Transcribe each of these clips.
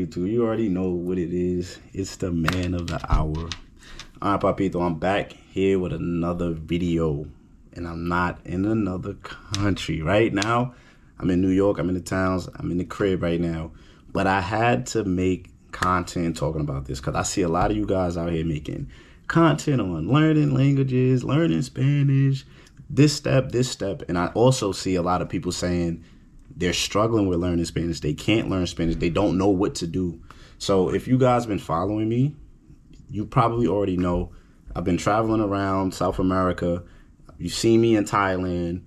YouTube. You already know what it is. It's the man of the hour. Iron Papito, I'm back here with another video. And I'm not in another country. Right now, I'm in New York. I'm in the towns. I'm in the crib right now. But I had to make content talking about this because I see a lot of you guys out here making content on learning languages, learning Spanish, this step. And I also see a lot of people saying they're struggling with learning Spanish. They can't learn Spanish. They don't know what to do. So if you guys been following me, you probably already know I've been traveling around South America. You've seen me in Thailand,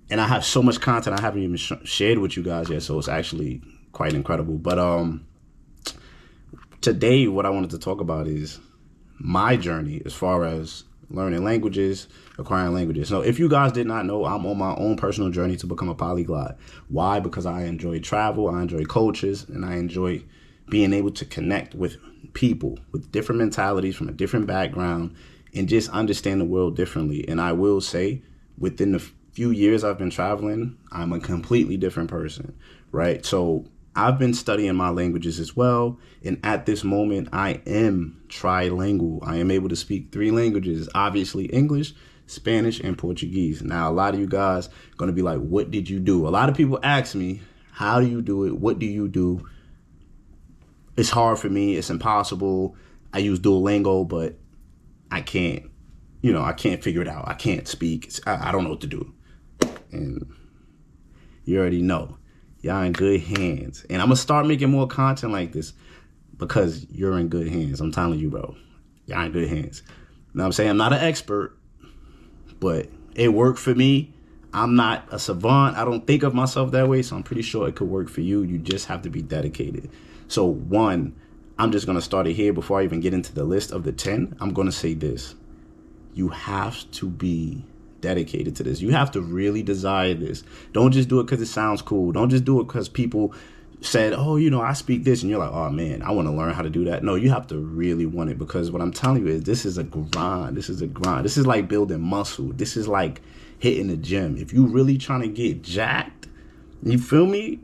and I have so much content I haven't even shared with you guys yet. So it's actually quite incredible. But today, what I wanted to talk about is my journey as far as learning languages, acquiring languages. So if you guys did not know, I'm on my own personal journey to become a polyglot. Why? Because I enjoy travel, I enjoy cultures, and I enjoy being able to connect with people with different mentalities from a different background and just understand the world differently. And I will say, within the few years I've been traveling, I'm a completely different person, right? So I've been studying my languages as well. And at this moment, I am trilingual. I am able to speak 3 languages, obviously English, Spanish, and Portuguese. Now, a lot of you guys are going to be like, what did you do? A lot of people ask me, how do you do it? What do you do? It's hard for me. It's impossible. I use Duolingo, but I can't, I can't figure it out. I can't speak. I don't know what to do. And you already know. Y'all in good hands. And I'm going to start making more content like this because you're in good hands. I'm telling you, bro. Y'all in good hands. Now I'm saying I'm not an expert, but it worked for me. I'm not a savant. I don't think of myself that way. So I'm pretty sure it could work for you. You just have to be dedicated. So one, I'm just going to start it here before I even get into the list of the 10. I'm going to say this. You have to be dedicated to this. You have to really desire this. Don't just do it because it sounds cool. Don't just do it because people said, oh, I speak this. And you're like, oh, man, I want to learn how to do that. No, you have to really want it, because what I'm telling you is this is a grind. This is a grind. This is like building muscle. This is like hitting the gym. If you really trying to get jacked, you feel me?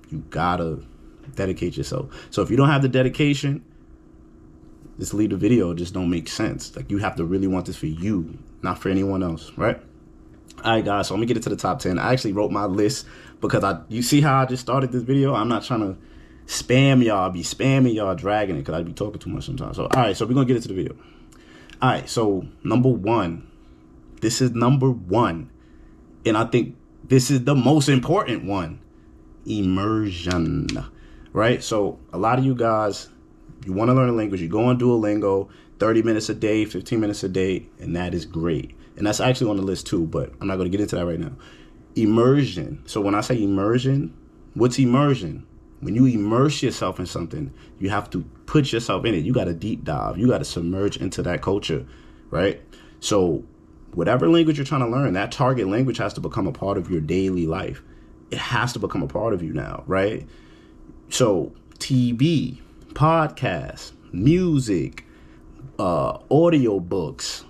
You got to dedicate yourself. So if you don't have the dedication, just leave the video. It just don't make sense. Like, you have to really want this for you, not for anyone else, right? All right, guys, so let me get it to the top 10. I actually wrote my list because you see how I just started this video? I'm not trying to spam y'all. I'll be spamming y'all, dragging it, because I'd be talking too much sometimes. So, all right, so we're going to get into the video. All right, so number 1. This is number 1. And I think this is the most important one. Immersion, right? So a lot of you guys, you want to learn a language, you go on Duolingo, 30 minutes a day, 15 minutes a day, and that is great. And that's actually on the list too, but I'm not going to get into that right now. Immersion. So when I say immersion, what's immersion? When you immerse yourself in something, you have to put yourself in it. You got to deep dive. You got to submerge into that culture, right? So whatever language you're trying to learn, that target language has to become a part of your daily life. It has to become a part of you now, right? So TV, podcasts, music, audio books,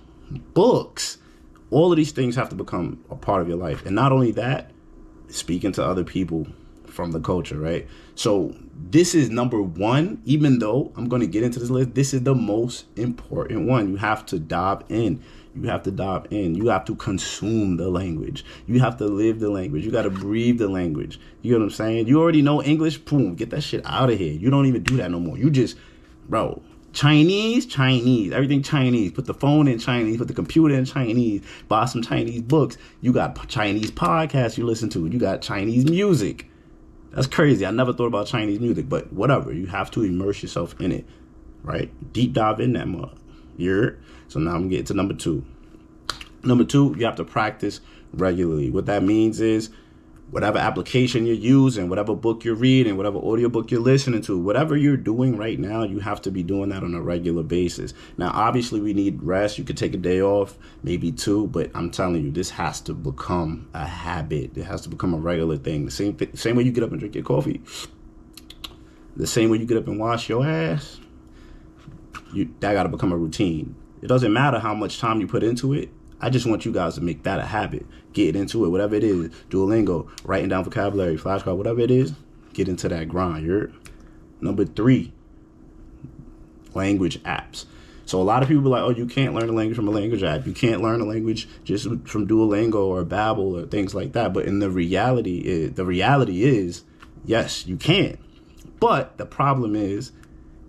all of these things have to become a part of your life. And not only that, speaking to other people from the culture, right? So this is number 1, even though I'm going to get into this list. This is the most important one. You have to dive in. You have to dive in. You have to consume the language. You have to live the language. You got to breathe the language. You know what I'm saying? You already know English. Boom, get that shit out of here. You don't even do that no more. You just, bro, Chinese, everything Chinese. Put the phone in Chinese, put the computer in Chinese, buy some Chinese books. You got Chinese podcasts you listen to. You got Chinese music. That's crazy. I never thought about Chinese music, but whatever. You have to immerse yourself in it, right? Deep dive in that mug. So now I'm getting to number 2. Number 2, you have to practice regularly. What that means is whatever application you're using, whatever book you're reading, whatever audiobook you're listening to, whatever you're doing right now, you have to be doing that on a regular basis. Now, obviously, we need rest. You could take a day off, maybe 2, but I'm telling you, this has to become a habit. It has to become a regular thing. The same way you get up and drink your coffee. The same way you get up and wash your ass. That got to become a routine. It doesn't matter how much time you put into it. I just want you guys to make that a habit. Get into it, whatever it is. Duolingo, writing down vocabulary, flashcard, whatever it is. Get into that grind. Number 3, language apps. So a lot of people are like, oh, you can't learn a language from a language app. You can't learn a language just from Duolingo or Babbel or things like that. But in the reality is, yes, you can. But the problem is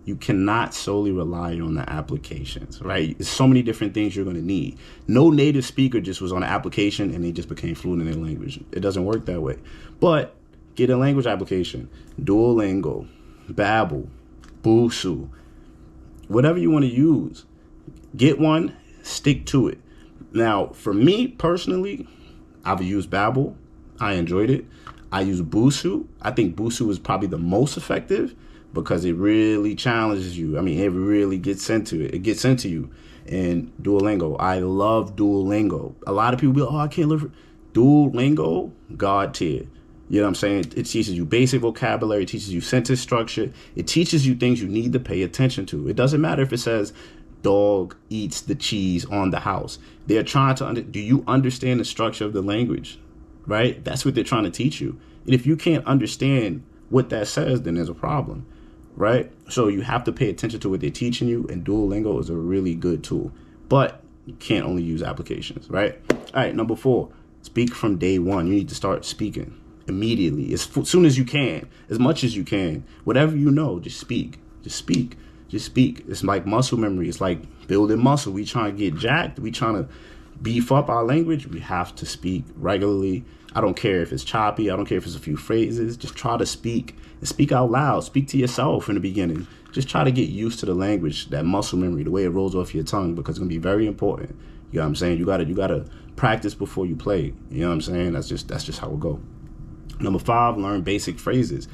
you cannot solely rely on the applications, right? There's so many different things you're going to need. No native speaker just was on an application and they just became fluent in their language. It doesn't work that way. But get a language application, Duolingo, Babbel, Busuu, whatever you want to use, get one, stick to it. Now, for me personally, I've used Babbel. I enjoyed it. I use Busuu. I think Busuu is probably the most effective because it really challenges you. I mean, it really gets into it. It gets into you. And Duolingo, I love Duolingo. A lot of people be like, oh, I can't live. Duolingo, God tier. You know what I'm saying? It teaches you basic vocabulary. It teaches you sentence structure. It teaches you things you need to pay attention to. It doesn't matter if it says dog eats the cheese on the house. They're trying to do you understand the structure of the language, right? That's what they're trying to teach you. And if you can't understand what that says, then there's a problem, right? So you have to pay attention to what they're teaching you, and Duolingo is a really good tool. But you can't only use applications, right? All right, number 4, speak from day one. You need to start speaking immediately, as soon as you can, as much as you can. Whatever you know, just speak. Just speak. Just speak. It's like muscle memory. It's like building muscle. We trying to get jacked. We trying to beef up our language. We have to speak regularly. I don't care if it's choppy. I don't care if it's a few phrases. Just try to speak and speak out loud. Speak to yourself in the beginning. Just try to get used to the language, that muscle memory, the way it rolls off your tongue, because it's gonna be very important. You know what I'm saying? You gotta practice before you play. You know what I'm saying? That's just how it go. Number 5, learn basic phrases.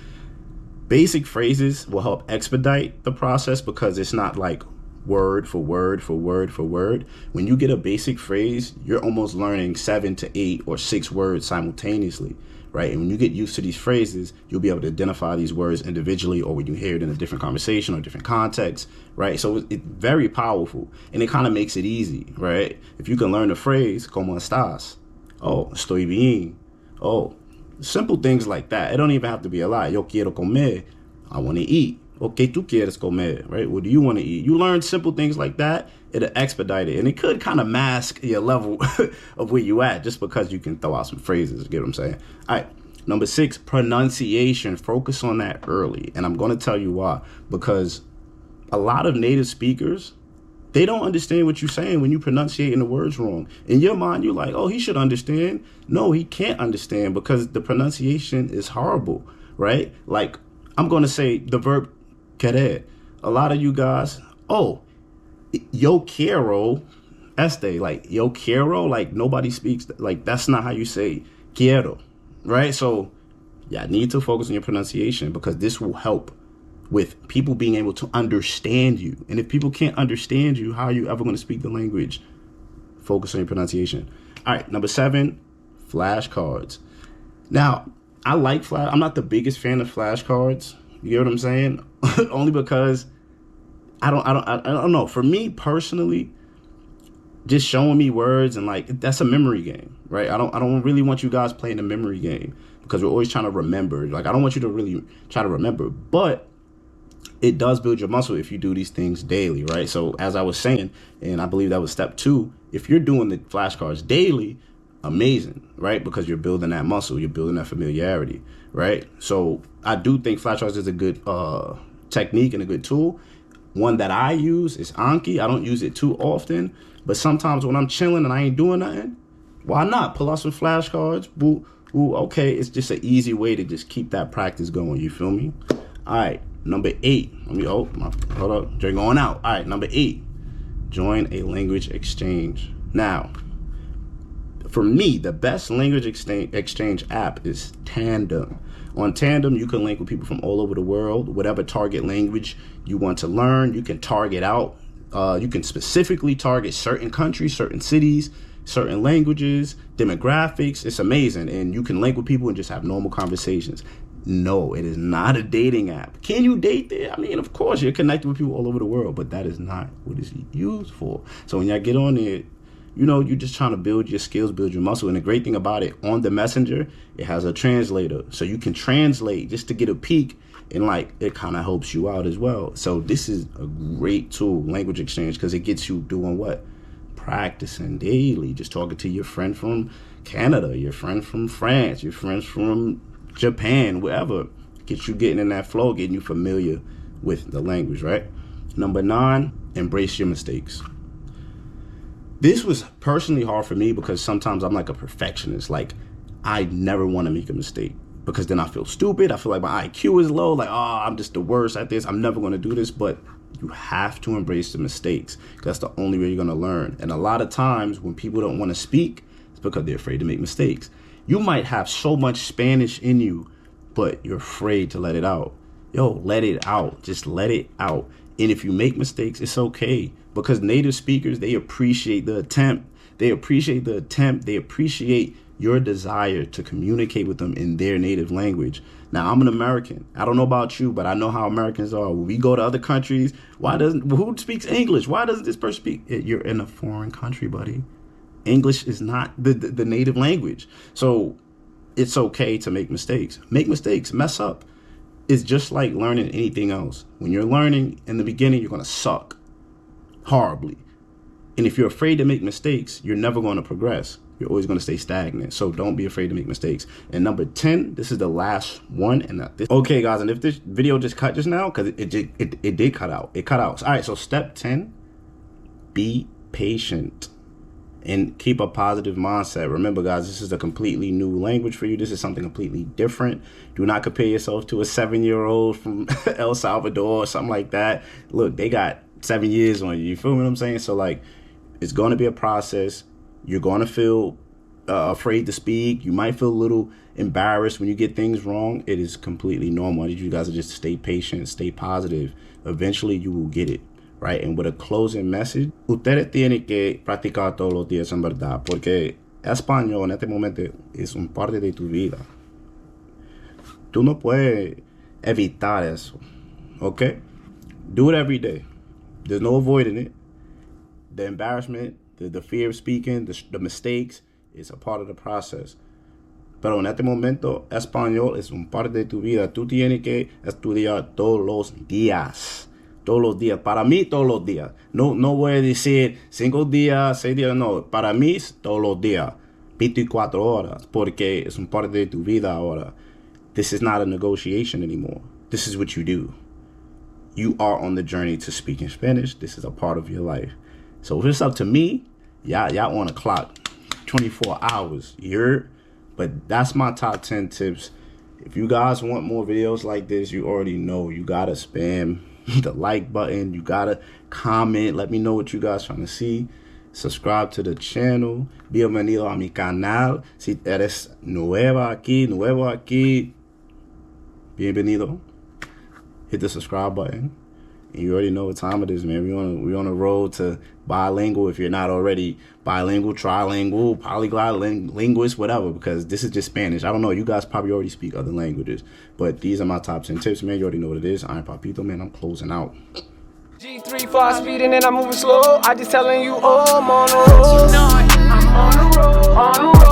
Basic phrases will help expedite the process because it's not like word for word for word for word. When you get a basic phrase, you're almost learning 7 to 8 or 6 words simultaneously, right? And when you get used to these phrases, you'll be able to identify these words individually, or when you hear it in a different conversation or different context, right? So it's very powerful, and it kind of makes it easy, right? If you can learn the phrase, ¿Cómo estás? Oh, estoy bien. Oh, simple things like that. It don't even have to be a lot. Yo quiero comer. I want to eat. Okay, tú quieres comer, right? What do you want to eat? You learn simple things like that, it'll expedite it. And it could kind of mask your level of where you at just because you can throw out some phrases. You get what I'm saying? All right. Number 6, pronunciation. Focus on that early. And I'm going to tell you why. Because a lot of native speakers, they don't understand what you're saying when you pronunciating the words wrong. In your mind, you're like, oh, he should understand. No, he can't understand because the pronunciation is horrible, right? Like, I'm going to say the verb querer. A lot of you guys, oh, yo quiero este, like yo quiero, like nobody speaks, like that's not how you say quiero, right? So yeah, need to focus on your pronunciation because this will help with people being able to understand you. And if people can't understand you, how are you ever going to speak the language? Focus on your pronunciation. All right, number 7, flashcards. Now, I like I'm not the biggest fan of flashcards. You get what I'm saying? Only because I don't know. For me personally, just showing me words and like that's a memory game, right? I don't really want you guys playing a memory game because we're always trying to remember. Like I don't want you to really try to remember, but it does build your muscle if you do these things daily, right? So as I was saying, and I believe that was step 2, if you're doing the flashcards daily, amazing, right? Because you're building that muscle, you're building that familiarity, right? So I do think flashcards is a good technique and a good tool. One that I use is Anki. I don't use it too often, but sometimes when I'm chilling and I ain't doing nothing, why not pull out some flashcards? Boo, ooh, okay, it's just an easy way to just keep that practice going. You feel me? All right, number 8. Hold up, you're going out. All right, number 8, join a language exchange. Now, for me, the best language exchange app is Tandem. On Tandem, you can link with people from all over the world. Whatever target language you want to learn, you can target out. You can specifically target certain countries, certain cities, certain languages, demographics. It's amazing. And you can link with people and just have normal conversations. No, it is not a dating app. Can you date there? I mean, of course, you're connected with people all over the world, but that is not what it's used for. So when y'all get on there, you know, you're just trying to build your skills, build your muscle. And the great thing about it, on the messenger, it has a translator. So you can translate just to get a peek And like, it kind of helps you out as well. So this is a great tool, language exchange, because it gets you doing what? Practicing daily, just talking to your friend from Canada, your friend from France, your friends from Japan, wherever. Gets you getting in that flow, getting you familiar with the language, right? Number 9, embrace your mistakes. This was personally hard for me because sometimes I'm like a perfectionist. Like, I never want to make a mistake because then I feel stupid. I feel like my IQ is low. Like, oh, I'm just the worst at this. I'm never going to do this. But you have to embrace the mistakes because that's the only way you're going to learn. And a lot of times when people don't want to speak, it's because they're afraid to make mistakes. You might have so much Spanish in you, but you're afraid to let it out. Yo, let it out. Just let it out. And if you make mistakes, it's okay, because native speakers, they appreciate the attempt. They appreciate the attempt. They appreciate your desire to communicate with them in their native language. Now, I'm an American. I don't know about you, but I know how Americans are. When we go to other countries, who speaks English? Why doesn't this person speak? You're in a foreign country, buddy. English is not the native language. So it's okay to make mistakes. Make mistakes, mess up. It's just like learning anything else. When you're learning in the beginning, you're going to suck horribly. And if you're afraid to make mistakes, you're never going to progress. You're always going to stay stagnant. So don't be afraid to make mistakes. And number 10, this is the last one. Okay, guys, and if this video just cut just now, because it did cut out. It cut out. All right, so step 10, be patient and keep a positive mindset. Remember, guys, this is a completely new language for you. This is something completely different. Do not compare yourself to a 7-year-old from El Salvador or something like that. Look, they got 7 years on you. You feel what I'm saying? So, like, it's going to be a process. You're going to feel afraid to speak. You might feel a little embarrassed when you get things wrong. It is completely normal. I need you guys to just stay patient, stay positive. Eventually, you will get it. Right, and with a closing message, ustedes tienen que practicar todos los días, en verdad, porque español en este momento es un parte de tu vida. Tú no puedes evitar eso, okay? Do it every day. There's no avoiding it. The embarrassment, the fear of speaking, the mistakes, is a part of the process. Pero en este momento, español es un parte de tu vida. Tú tienes que estudiar todos los días. Todos los días. Para mí, todos los días. No voy a decir 5 días, 6 días. No, para mí, todos los días. 24 horas. Porque es un parte de tu vida ahora. This is not a negotiation anymore. This is what you do. You are on the journey to speaking Spanish. This is a part of your life. So if it's up to me, y'all on the clock 24 hours. But that's my top 10 tips. If you guys want more videos like this, you already know you gotta spam the like button. You gotta comment. Let me know what you guys trying to see. Subscribe to the channel. Bienvenido a mi canal. Si eres nuevo aquí, bienvenido. Hit the subscribe button. And you already know what time it is, man. We on a road to bilingual. If you're not already bilingual, trilingual, polyglot, linguist, whatever, because this is just Spanish. I don't know. You guys probably already speak other languages. But these are my top 10 tips, man. You already know what it is. Iron Papito, man. I'm closing out. G3 fast speeding and I'm moving slow. I just telling you, oh, I'm on the road. I'm on the road. On the road.